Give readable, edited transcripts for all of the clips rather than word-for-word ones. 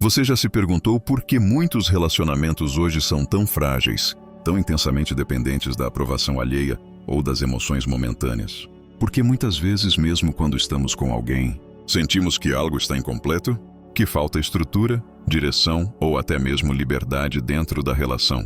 Você já se perguntou por que muitos relacionamentos hoje são tão frágeis, tão intensamente dependentes da aprovação alheia ou das emoções momentâneas? Porque muitas vezes, mesmo quando estamos com alguém, sentimos que algo está incompleto, que falta estrutura, direção ou até mesmo liberdade dentro da relação.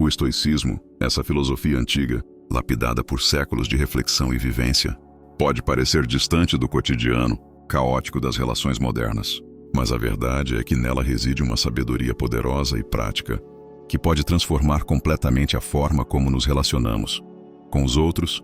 O estoicismo, essa filosofia antiga, lapidada por séculos de reflexão e vivência, pode parecer distante do cotidiano, caótico das relações modernas. Mas a verdade é que nela reside uma sabedoria poderosa e prática, que pode transformar completamente a forma como nos relacionamos, com os outros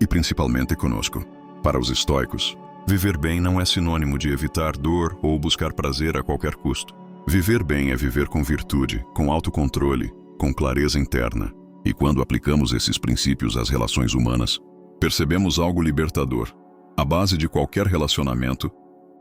e principalmente conosco. Para os estoicos, viver bem não é sinônimo de evitar dor ou buscar prazer a qualquer custo. Viver bem é viver com virtude, com autocontrole, com clareza interna. E quando aplicamos esses princípios às relações humanas, percebemos algo libertador. A base de qualquer relacionamento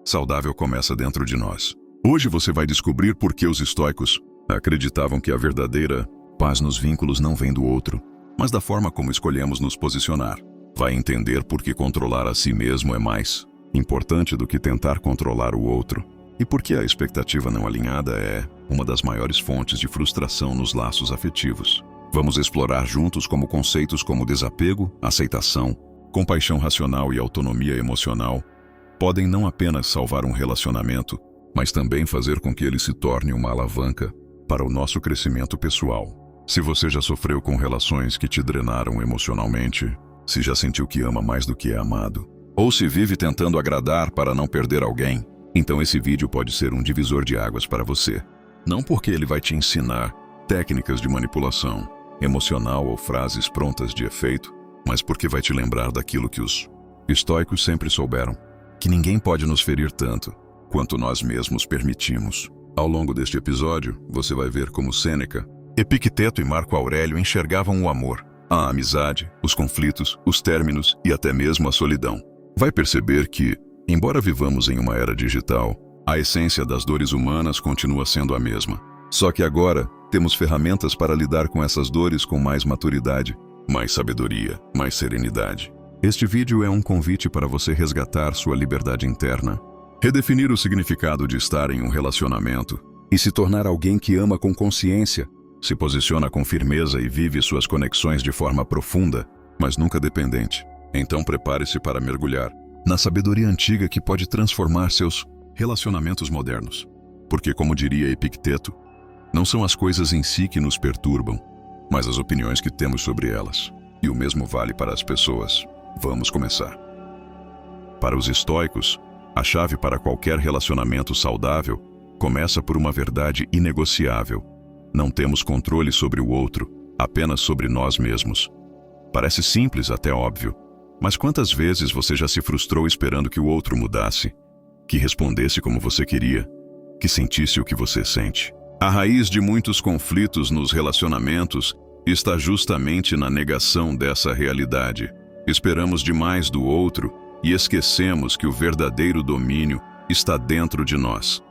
saudável começa dentro de nós. Hoje você vai descobrir por que os estoicos acreditavam que a verdadeira paz nos vínculos não vem do outro, mas da forma como escolhemos nos posicionar. Vai entender por que controlar a si mesmo é mais importante do que tentar controlar o outro, e por que a expectativa não alinhada é uma das maiores fontes de frustração nos laços afetivos. Vamos explorar juntos como conceitos como desapego, aceitação, compaixão racional e autonomia emocional podem não apenas salvar um relacionamento, mas também fazer com que ele se torne uma alavanca para o nosso crescimento pessoal. Se você já sofreu com relações que te drenaram emocionalmente, se já sentiu que ama mais do que é amado, ou se vive tentando agradar para não perder alguém, então esse vídeo pode ser um divisor de águas para você. Não porque ele vai te ensinar técnicas de manipulação emocional ou frases prontas de efeito, mas porque vai te lembrar daquilo que os estoicos sempre souberam, que ninguém pode nos ferir tanto quanto nós mesmos permitimos. Ao longo deste episódio, você vai ver como Sêneca, Epicteto e Marco Aurélio enxergavam o amor, a amizade, os conflitos, os términos e até mesmo a solidão. Vai perceber que, embora vivamos em uma era digital, a essência das dores humanas continua sendo a mesma. Só que agora, temos ferramentas para lidar com essas dores com mais maturidade, mais sabedoria, mais serenidade. Este vídeo é um convite para você resgatar sua liberdade interna, redefinir o significado de estar em um relacionamento e se tornar alguém que ama com consciência, se posiciona com firmeza e vive suas conexões de forma profunda, mas nunca dependente. Então prepare-se para mergulhar na sabedoria antiga que pode transformar seus relacionamentos modernos. Porque, como diria Epicteto, não são as coisas em si que nos perturbam, mas as opiniões que temos sobre elas. E o mesmo vale para as pessoas. Vamos começar. Para os estoicos, a chave para qualquer relacionamento saudável começa por uma verdade inegociável. Não temos controle sobre o outro, apenas sobre nós mesmos. Parece simples, até óbvio, mas quantas vezes você já se frustrou esperando que o outro mudasse, que respondesse como você queria, que sentisse o que você sente? A raiz de muitos conflitos nos relacionamentos está justamente na negação dessa realidade. Esperamos demais do outro e esquecemos que o verdadeiro domínio está dentro de nós.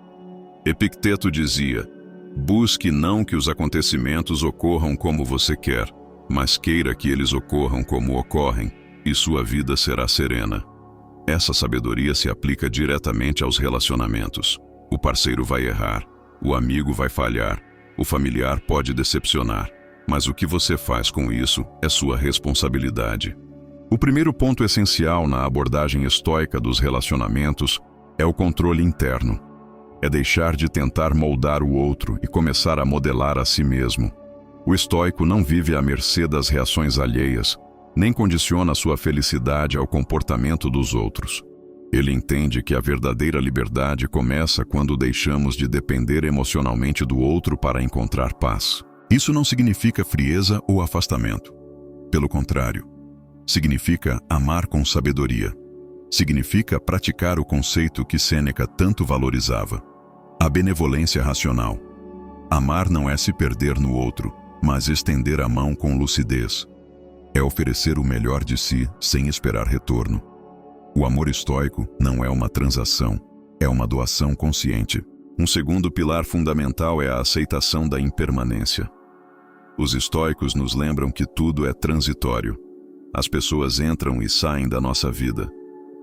Epicteto dizia: busque não que os acontecimentos ocorram como você quer, mas queira que eles ocorram como ocorrem, e sua vida será serena. Essa sabedoria se aplica diretamente aos relacionamentos. O parceiro vai errar, o amigo vai falhar, o familiar pode decepcionar, mas o que você faz com isso é sua responsabilidade. O primeiro ponto essencial na abordagem estoica dos relacionamentos é o controle interno. É deixar de tentar moldar o outro e começar a modelar a si mesmo. O estoico não vive à mercê das reações alheias, nem condiciona sua felicidade ao comportamento dos outros. Ele entende que a verdadeira liberdade começa quando deixamos de depender emocionalmente do outro para encontrar paz. Isso não significa frieza ou afastamento. Pelo contrário, significa amar com sabedoria. Significa praticar o conceito que Sêneca tanto valorizava: a benevolência racional. Amar não é se perder no outro, mas estender a mão com lucidez. É oferecer o melhor de si sem esperar retorno. O amor estoico não é uma transação, é uma doação consciente. Um segundo pilar fundamental é a aceitação da impermanência. Os estoicos nos lembram que tudo é transitório. As pessoas entram e saem da nossa vida.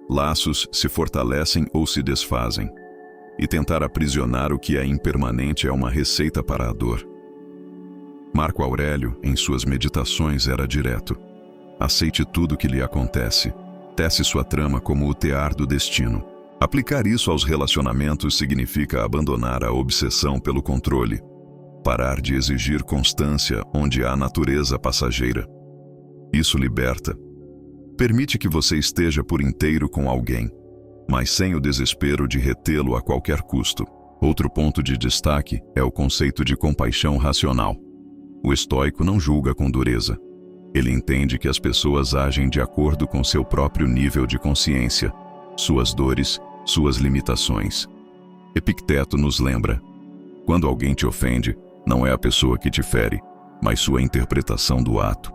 Laços se fortalecem ou se desfazem. e tentar aprisionar o que é impermanente é uma receita para a dor. Marco Aurélio, em suas meditações, era direto. Aceite tudo que lhe acontece. Tece sua trama como o tear do destino. Aplicar isso aos relacionamentos significa abandonar a obsessão pelo controle. Parar de exigir constância onde há natureza passageira. Isso liberta. Permite que você esteja por inteiro com alguém, mas sem o desespero de retê-lo a qualquer custo. Outro ponto de destaque é o conceito de compaixão racional. O estoico não julga com dureza. Ele entende que as pessoas agem de acordo com seu próprio nível de consciência, suas dores, suas limitações. Epicteto nos lembra: quando alguém te ofende, não é a pessoa que te fere, mas sua interpretação do ato.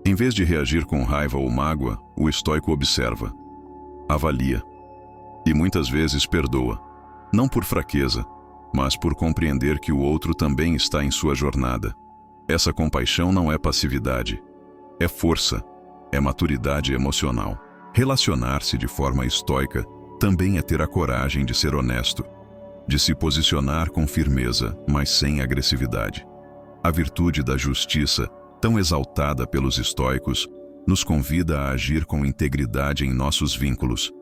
Em vez de reagir com raiva ou mágoa, o estoico observa, avalia e muitas vezes perdoa, não por fraqueza, mas por compreender que o outro também está em sua jornada. Essa compaixão não é passividade, é força, é maturidade emocional. Relacionar-se de forma estoica também é ter a coragem de ser honesto, de se posicionar com firmeza, mas sem agressividade. A virtude da justiça, tão exaltada pelos estoicos, nos convida a agir com integridade em nossos vínculos.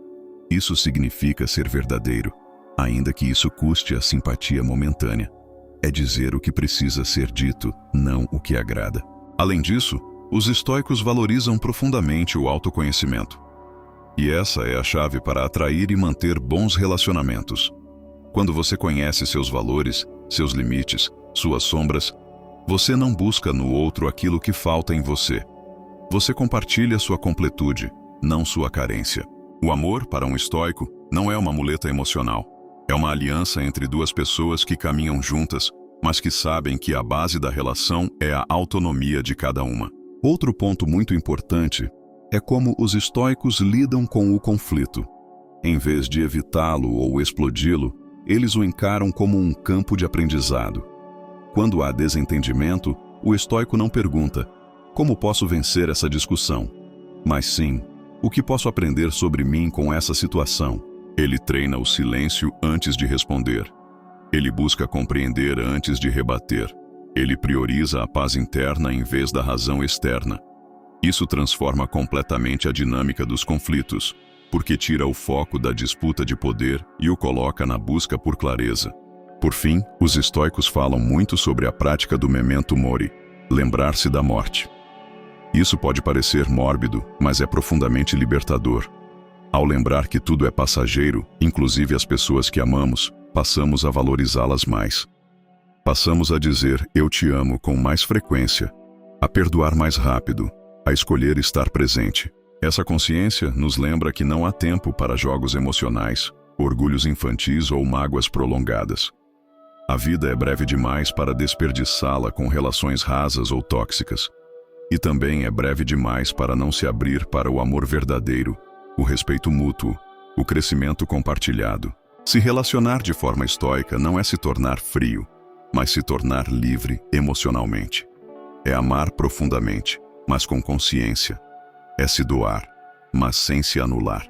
Isso significa ser verdadeiro, ainda que isso custe a simpatia momentânea. É dizer o que precisa ser dito, não o que agrada. Além disso, os estoicos valorizam profundamente o autoconhecimento. E essa é a chave para atrair e manter bons relacionamentos. Quando você conhece seus valores, seus limites, suas sombras, você não busca no outro aquilo que falta em você. Você compartilha sua completude, não sua carência. O amor, para um estoico, não é uma muleta emocional. É uma aliança entre duas pessoas que caminham juntas, mas que sabem que a base da relação é a autonomia de cada uma. Outro ponto muito importante é como os estoicos lidam com o conflito. Em vez de evitá-lo ou explodi-lo, eles o encaram como um campo de aprendizado. Quando há desentendimento, o estoico não pergunta: como posso vencer essa discussão? Mas sim, o que posso aprender sobre mim com essa situação? Ele treina o silêncio antes de responder. Ele busca compreender antes de rebater. Ele prioriza a paz interna em vez da razão externa. Isso transforma completamente a dinâmica dos conflitos, porque tira o foco da disputa de poder e o coloca na busca por clareza. Por fim, os estoicos falam muito sobre a prática do memento mori, lembrar-se da morte. Isso pode parecer mórbido, mas é profundamente libertador. Ao lembrar que tudo é passageiro, inclusive as pessoas que amamos, passamos a valorizá-las mais. Passamos a dizer "eu te amo" com mais frequência, a perdoar mais rápido, a escolher estar presente. Essa consciência nos lembra que não há tempo para jogos emocionais, orgulhos infantis ou mágoas prolongadas. A vida é breve demais para desperdiçá-la com relações rasas ou tóxicas. E também é breve demais para não se abrir para o amor verdadeiro, o respeito mútuo, o crescimento compartilhado. Se relacionar de forma estoica não é se tornar frio, mas se tornar livre emocionalmente. É amar profundamente, mas com consciência. É se doar, mas sem se anular.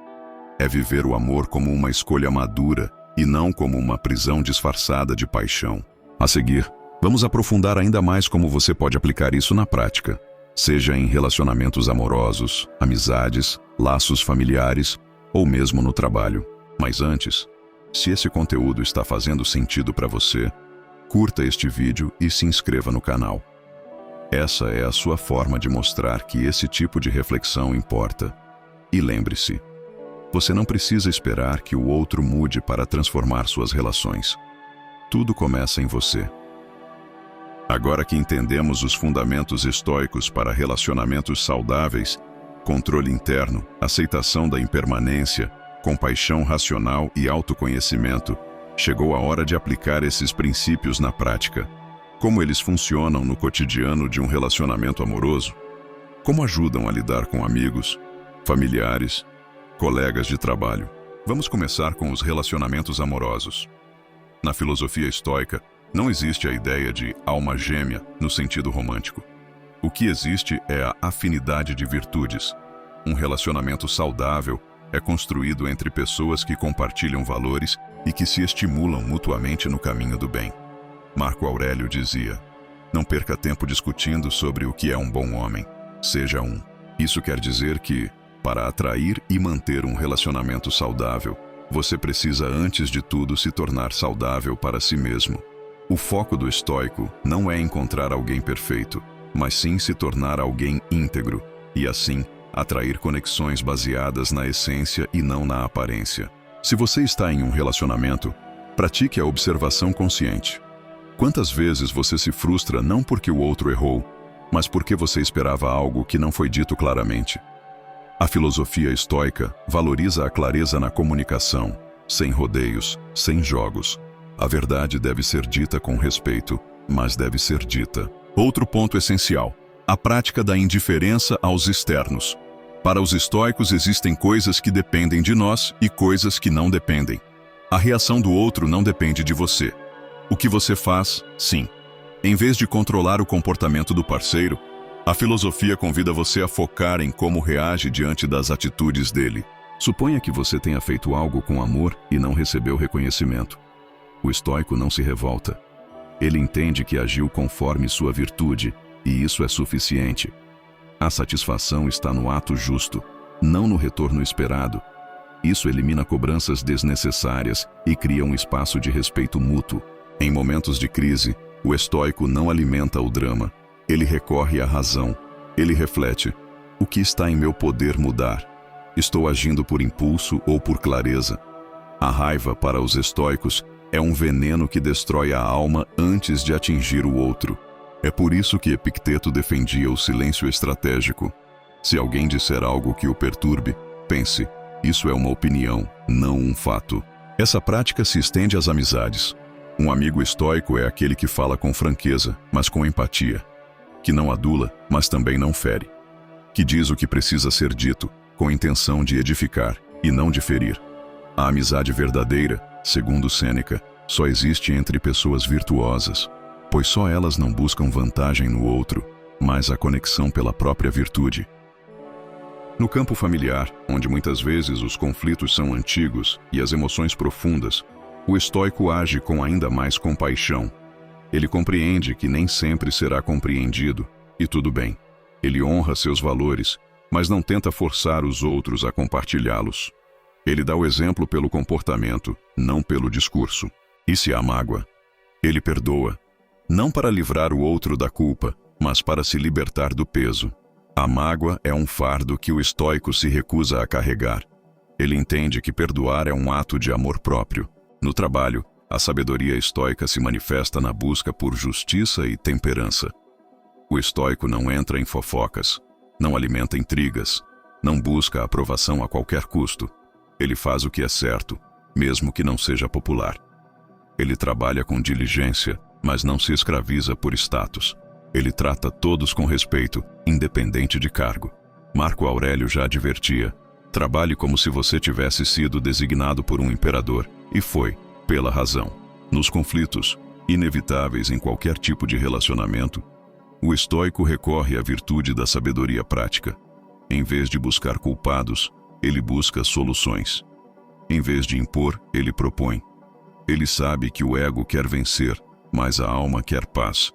É viver o amor como uma escolha madura e não como uma prisão disfarçada de paixão. A seguir, vamos aprofundar ainda mais como você pode aplicar isso na prática, seja em relacionamentos amorosos, amizades, laços familiares ou mesmo no trabalho. Mas antes, se esse conteúdo está fazendo sentido para você, curta este vídeo e se inscreva no canal. Essa é a sua forma de mostrar que esse tipo de reflexão importa. E lembre-se, você não precisa esperar que o outro mude para transformar suas relações. Tudo começa em você. Agora que entendemos os fundamentos estoicos para relacionamentos saudáveis, controle interno, aceitação da impermanência, compaixão racional e autoconhecimento, chegou a hora de aplicar esses princípios na prática. Como eles funcionam no cotidiano de um relacionamento amoroso? Como ajudam a lidar com amigos, familiares, colegas de trabalho? Vamos começar com os relacionamentos amorosos. Na filosofia estoica, não existe a ideia de alma gêmea no sentido romântico. O que existe é a afinidade de virtudes. Um relacionamento saudável é construído entre pessoas que compartilham valores e que se estimulam mutuamente no caminho do bem. Marco Aurélio dizia: não perca tempo discutindo sobre o que é um bom homem, seja um. Isso quer dizer que, para atrair e manter um relacionamento saudável, você precisa antes de tudo se tornar saudável para si mesmo. O foco do estoico não é encontrar alguém perfeito, mas sim se tornar alguém íntegro, e assim, atrair conexões baseadas na essência e não na aparência. Se você está em um relacionamento, pratique a observação consciente. Quantas vezes você se frustra não porque o outro errou, mas porque você esperava algo que não foi dito claramente? A filosofia estoica valoriza a clareza na comunicação, sem rodeios, sem jogos. A verdade deve ser dita com respeito, mas deve ser dita. Outro ponto essencial: a prática da indiferença aos externos. Para os estoicos existem coisas que dependem de nós e coisas que não dependem. A reação do outro não depende de você. O que você faz, sim. Em vez de controlar o comportamento do parceiro, a filosofia convida você a focar em como reage diante das atitudes dele. Suponha que você tenha feito algo com amor e não recebeu reconhecimento. O estoico não se revolta. Ele entende que agiu conforme sua virtude, e isso é suficiente. A satisfação está no ato justo, não no retorno esperado. Isso elimina cobranças desnecessárias e cria um espaço de respeito mútuo. Em momentos de crise, o estoico não alimenta o drama. Ele recorre à razão. Ele reflete: o que está em meu poder mudar? Estou agindo por impulso ou por clareza? A raiva, para os estoicos, é um veneno que destrói a alma antes de atingir o outro. É por isso que Epicteto defendia o silêncio estratégico. Se alguém disser algo que o perturbe, pense: isso é uma opinião, não um fato. Essa prática se estende às amizades. Um amigo estoico é aquele que fala com franqueza, mas com empatia. Que não adula, mas também não fere. Que diz o que precisa ser dito, com intenção de edificar e não de ferir. A amizade verdadeira, segundo Sêneca, só existe entre pessoas virtuosas, pois só elas não buscam vantagem no outro, mas a conexão pela própria virtude. No campo familiar, onde muitas vezes os conflitos são antigos e as emoções profundas, o estoico age com ainda mais compaixão. Ele compreende que nem sempre será compreendido, e tudo bem. Ele honra seus valores, mas não tenta forçar os outros a compartilhá-los. Ele dá o exemplo pelo comportamento, não pelo discurso. E se há mágoa, ele perdoa, não para livrar o outro da culpa, mas para se libertar do peso. A mágoa é um fardo que o estoico se recusa a carregar. Ele entende que perdoar é um ato de amor próprio. No trabalho, a sabedoria estoica se manifesta na busca por justiça e temperança. O estoico não entra em fofocas, não alimenta intrigas, não busca a aprovação a qualquer custo. Ele faz o que é certo, mesmo que não seja popular. Ele trabalha com diligência, mas não se escraviza por status. Ele trata todos com respeito, independente de cargo. Marco Aurélio já advertia: trabalhe como se você tivesse sido designado por um imperador, e foi, pela razão. Nos conflitos, inevitáveis em qualquer tipo de relacionamento, o estoico recorre à virtude da sabedoria prática. Em vez de buscar culpados, ele busca soluções. Em vez de impor, ele propõe. Ele sabe que o ego quer vencer, mas a alma quer paz.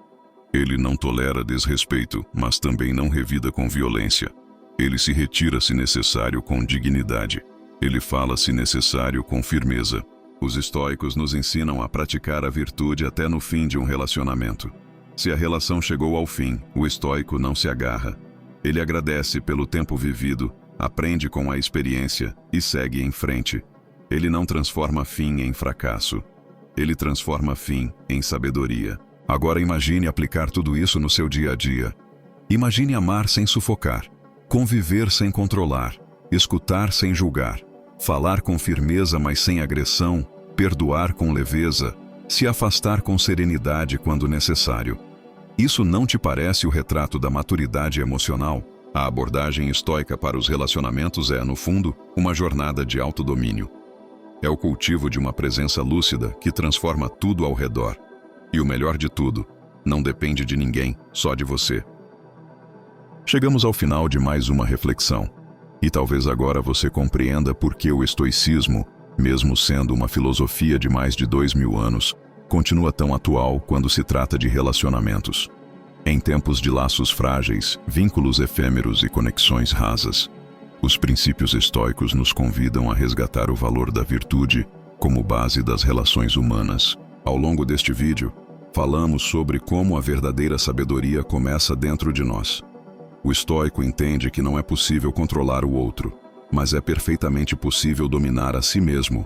Ele não tolera desrespeito, mas também não revida com violência. Ele se retira se necessário com dignidade. Ele fala se necessário com firmeza. Os estoicos nos ensinam a praticar a virtude até no fim de um relacionamento. Se a relação chegou ao fim, o estoico não se agarra. Ele agradece pelo tempo vivido, aprende com a experiência e segue em frente. Ele não transforma fim em fracasso. Ele transforma fim em sabedoria. Agora imagine aplicar tudo isso no seu dia a dia. Imagine amar sem sufocar, conviver sem controlar, escutar sem julgar, falar com firmeza mas sem agressão, perdoar com leveza, se afastar com serenidade quando necessário. Isso não te parece o retrato da maturidade emocional? A abordagem estoica para os relacionamentos é, no fundo, uma jornada de autodomínio. É o cultivo de uma presença lúcida que transforma tudo ao redor. E o melhor de tudo, não depende de ninguém, só de você. Chegamos ao final de mais uma reflexão. E talvez agora você compreenda por que o estoicismo, mesmo sendo uma filosofia de mais de 2000 anos, continua tão atual quando se trata de relacionamentos. Em tempos de laços frágeis, vínculos efêmeros e conexões rasas, os princípios estoicos nos convidam a resgatar o valor da virtude como base das relações humanas. Ao longo deste vídeo, falamos sobre como a verdadeira sabedoria começa dentro de nós. O estoico entende que não é possível controlar o outro, mas é perfeitamente possível dominar a si mesmo.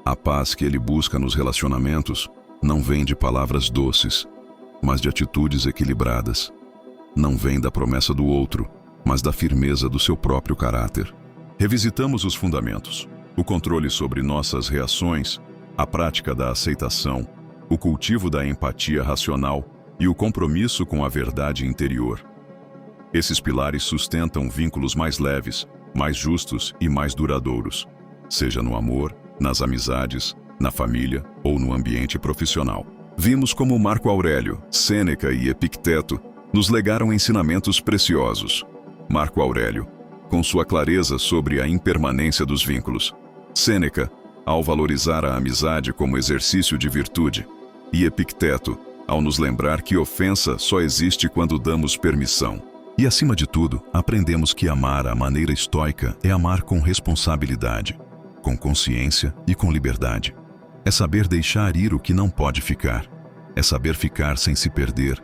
A paz que ele busca nos relacionamentos não vem de palavras doces, mas de atitudes equilibradas. Não vem da promessa do outro, mas da firmeza do seu próprio caráter. Revisitamos os fundamentos: o controle sobre nossas reações, a prática da aceitação, o cultivo da empatia racional e o compromisso com a verdade interior. Esses pilares sustentam vínculos mais leves, mais justos e mais duradouros, seja no amor, nas amizades, na família ou no ambiente profissional. Vimos como Marco Aurélio, Sêneca e Epicteto nos legaram ensinamentos preciosos. Marco Aurélio, com sua clareza sobre a impermanência dos vínculos. Sêneca, ao valorizar a amizade como exercício de virtude. E Epicteto, ao nos lembrar que ofensa só existe quando damos permissão. E acima de tudo, aprendemos que amar à maneira estoica é amar com responsabilidade, com consciência e com liberdade. É saber deixar ir o que não pode ficar. É saber ficar sem se perder.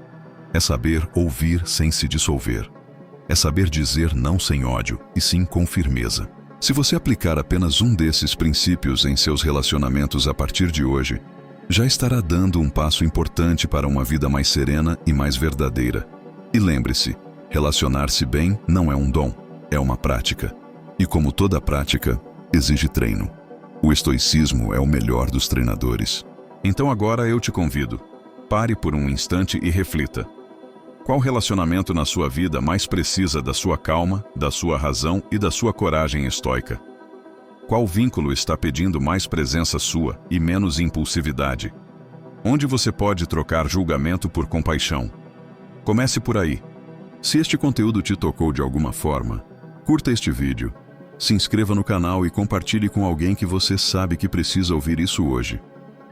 É saber ouvir sem se dissolver. É saber dizer não sem ódio, e sim com firmeza. Se você aplicar apenas um desses princípios em seus relacionamentos a partir de hoje, já estará dando um passo importante para uma vida mais serena e mais verdadeira. E lembre-se, relacionar-se bem não é um dom, é uma prática. E como toda prática, exige treino. O estoicismo é o melhor dos treinadores. Então agora eu te convido. Pare por um instante e reflita. Qual relacionamento na sua vida mais precisa da sua calma, da sua razão e da sua coragem estoica? Qual vínculo está pedindo mais presença sua e menos impulsividade? Onde você pode trocar julgamento por compaixão? Comece por aí. Se este conteúdo te tocou de alguma forma, curta este vídeo, se inscreva no canal e compartilhe com alguém que você sabe que precisa ouvir isso hoje.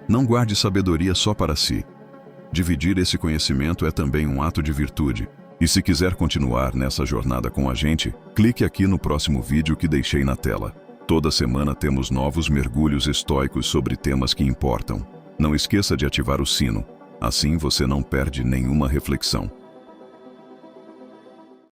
Não guarde sabedoria só para si. Dividir esse conhecimento é também um ato de virtude. E se quiser continuar nessa jornada com a gente, clique aqui no próximo vídeo que deixei na tela. Toda semana temos novos mergulhos estoicos sobre temas que importam. Não esqueça de ativar o sino, assim você não perde nenhuma reflexão.